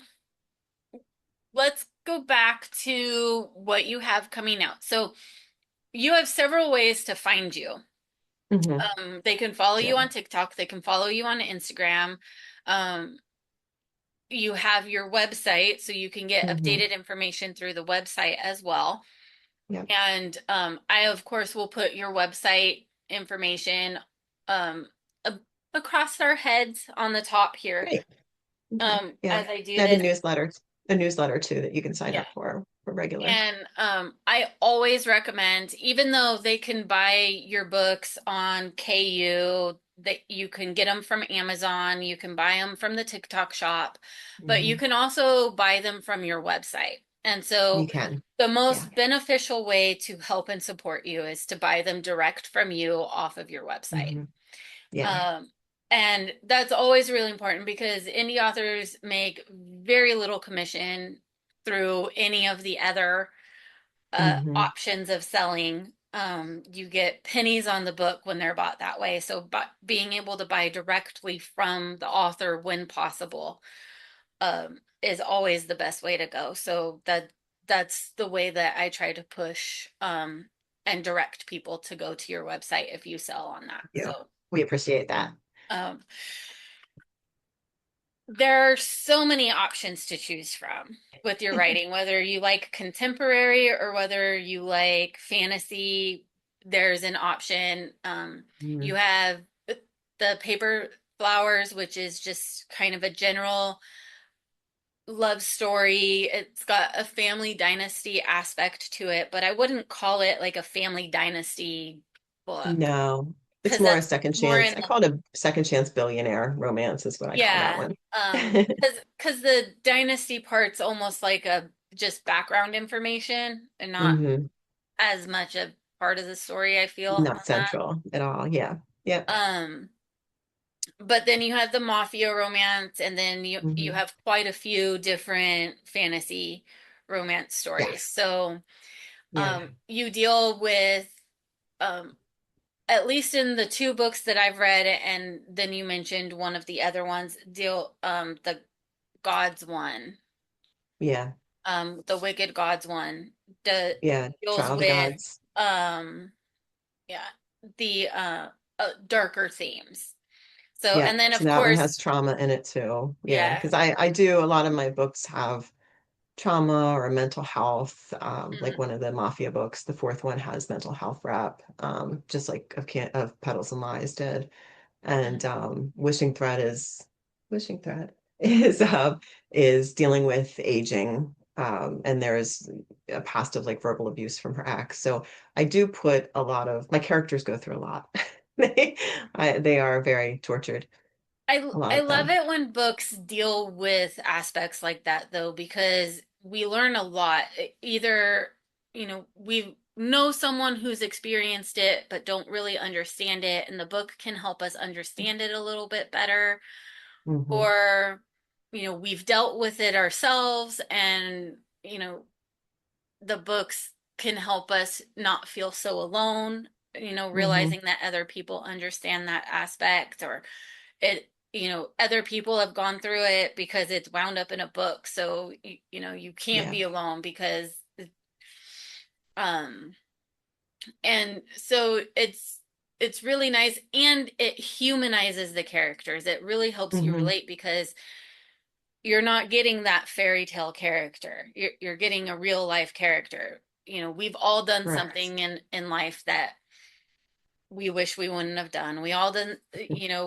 let's go back to what you have coming out. So you have several ways to find you. Hmm. They can follow Yeah. you on TikTok, they can follow you on Instagram. Um, you have your website, so you can get Hmm. updated information through the website as well. Yeah. And I, of course, will put your website information um, a- across our heads on the top here Great. Okay. Yeah. as I do I have this. a newsletter too that you can sign Yeah. up for regular. And I always recommend, even though they can buy your books on KU, that you can get them from Amazon, you can buy them from the TikTok shop, but you Hmm. can also buy them from your website. And You so can. the Yeah. most beneficial way to help and support you is to buy them direct from you off of your website. Hmm. Yeah. Um, and that's always really important because indie authors make very little commission through any of the other Hmm. options of selling. You get pennies on the book when they're bought that way. So, but being able to buy directly from the author when possible is always the best way to go. So that's the way that I try to push and direct people to go to your website if you sell on that. Yeah. So We appreciate that. um, there are so many options to choose from with your writing, whether you like contemporary or whether you like fantasy, there's an option. You Mhm. have the paper flowers, which is just kind of a general love story. It's got a family dynasty aspect to it, but I wouldn't call it like a family dynasty book No, it's because more a that's second more chance. in I the call it a second chance billionaire romance is what I call that yeah, one. because the dynasty part's almost like a just background information and not Hmm. as much a part of the story, I feel on Not that. central at all. Yeah. Yep. Um, but then you have the mafia romance, and then you Hmm. have quite a few different fantasy romance stories. Yes. So Yeah. you deal with um at least in the two books that I've read, and then you mentioned one of the other ones, deal the gods one, Yeah. the Wicked Gods one, Yeah. deals Trial of the with Gods. um yeah, the darker themes. So Yeah. and then So of that one course, has trauma in it too. Yeah. yeah. Because I do a lot of my books have trauma or mental health. Like Mhm, one of the mafia books, the fourth one has mental health rep, just like of Petals and Lies did. And mhm. Wishing Thread is dealing with aging. And there's a past of like verbal abuse from her ex. So I do put a lot of my characters go through a lot. They are very tortured, a lot I of love them. it when books deal with aspects like that though, because we learn a lot. Either, we know someone who's experienced it but don't really understand it, and the book can help us understand it a little bit better, Hmm. or, we've dealt with it ourselves and, the books can help us not feel so alone, Hmm. realizing that other people understand that aspect, or other people have gone through it because it's wound up in a book. So, you can't Yeah. be alone because, um, and so it's really nice and it humanizes the characters. It really helps you Hmm. relate because you're not getting that fairy tale character. You're getting a real life character. We've all done Correct. something in life that we wish we wouldn't have done. We all didn't,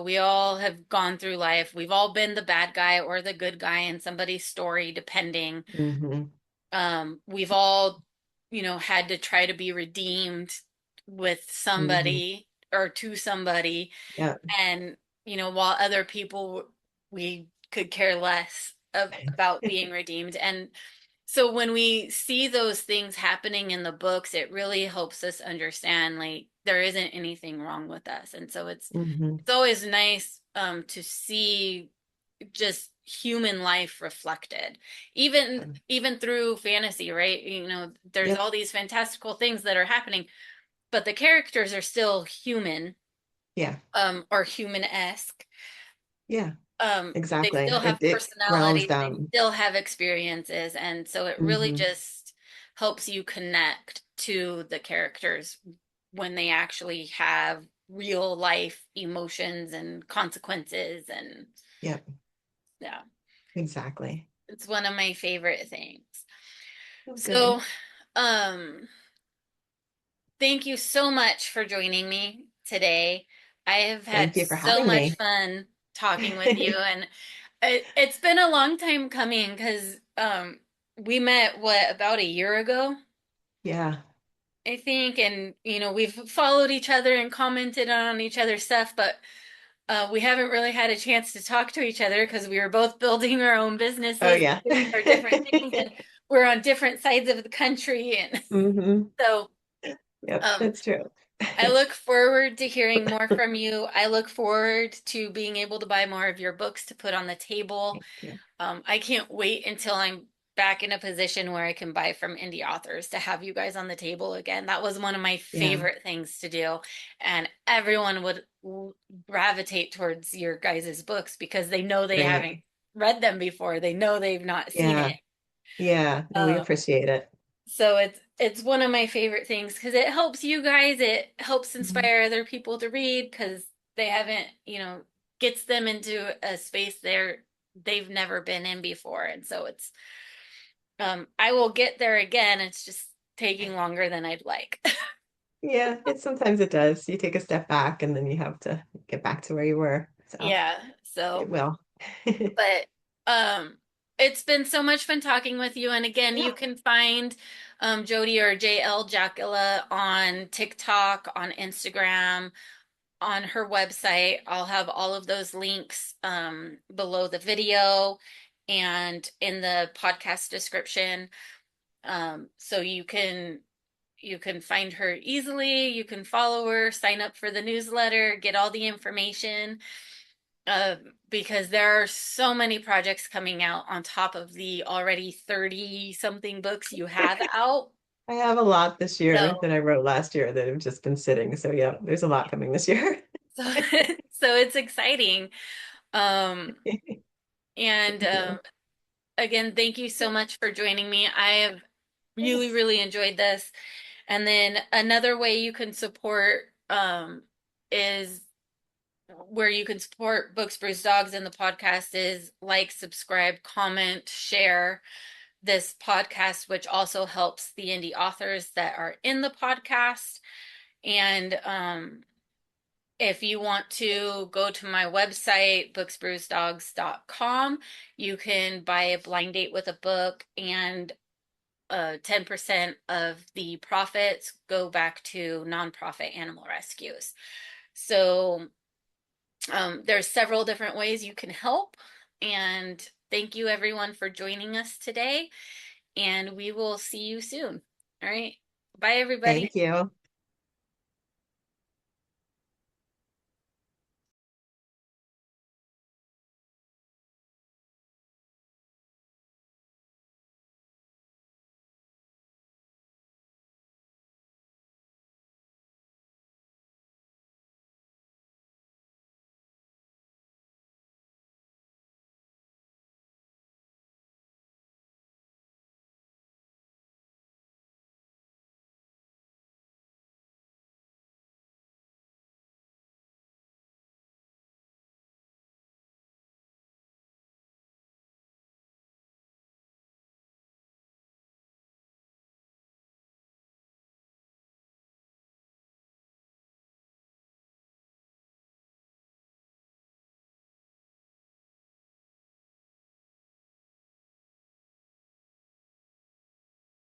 we all have gone through life. We've all been the bad guy or the good guy in somebody's story, depending. Hmm. We've all, had to try to be redeemed with Hmm. somebody or to somebody. Yeah. And, while other people, we could care less about being redeemed. And so when we see those things happening in the books, it really helps us understand like there isn't anything wrong with us. And so Hmm. it's always nice to see just human life reflected. Even through fantasy, right? There's Yep. all these fantastical things that are happening, but the characters are still human, Yeah. or human-esque. Yeah. they exactly. still have It grounds personalities, they them. still have experiences, and so it really Hmm. just helps you connect to the characters when they actually have real life emotions and consequences, and Yep, yeah, exactly. it's one of my favorite things. Oh, good. So, um, thank you so much for joining me today. I have had Thank you for so having much me. fun talking with you, and it's been a long time coming because we met what about a year ago, Yeah. I think, and we've followed each other and commented on each other's stuff, but we haven't really had a chance to talk to each other because we were both building our own Oh, businesses, yeah. doing our different things, and we're on different sides of the country, and Hmm. so Yep, um, that's true. I look forward to hearing more from you. I look forward to being able to buy more of your books to put on the table. Thank you. I can't wait until I'm back in a position where I can buy from indie authors to have you guys on the table again. That was one of my Yeah, favorite things to do. And everyone would gravitate towards your guys' books because they know they haven't great. read them before. They know they've not seen Yeah, it. yeah. No, we Um, appreciate it. so it's one of my favorite things because it helps you guys. It helps Mhm. inspire other people to read because they haven't, gets them into a space they've never been in before. And so I will get there again. It's just taking longer than I'd like. Yeah, it sometimes it does. You take a step back and then you have to get back to where you were. So Yeah. it So, will. but it's been so much fun talking with you. And again, you Yeah. can find Jody or L Jackola on TikTok, on Instagram, on her website. I'll have all of those links below the video and in the podcast description. So you can find her easily. You can follow her, sign up for the newsletter, get all the information. Uh, because there are so many projects coming out on top of the already 30 something books you have out. I have a lot this year So, that I wrote last year that have just been sitting. So yeah, there's a lot coming this year. so, so it's exciting. Um, and Thank you. again, thank you so much for joining me. I have really, Thanks. really enjoyed this. And then another way you can support is where you can support Books, Brews, Dogs in the podcast is like, subscribe, comment, share this podcast, which also helps the indie authors that are in the podcast. And if you want to go to my website, booksbrewsdogs.com, you can buy a blind date with a book, and 10% of the profits go back to nonprofit animal rescues. So there's several different ways you can help. And thank you everyone for joining us today. And we will see you soon. All right. Bye, everybody. Thank you.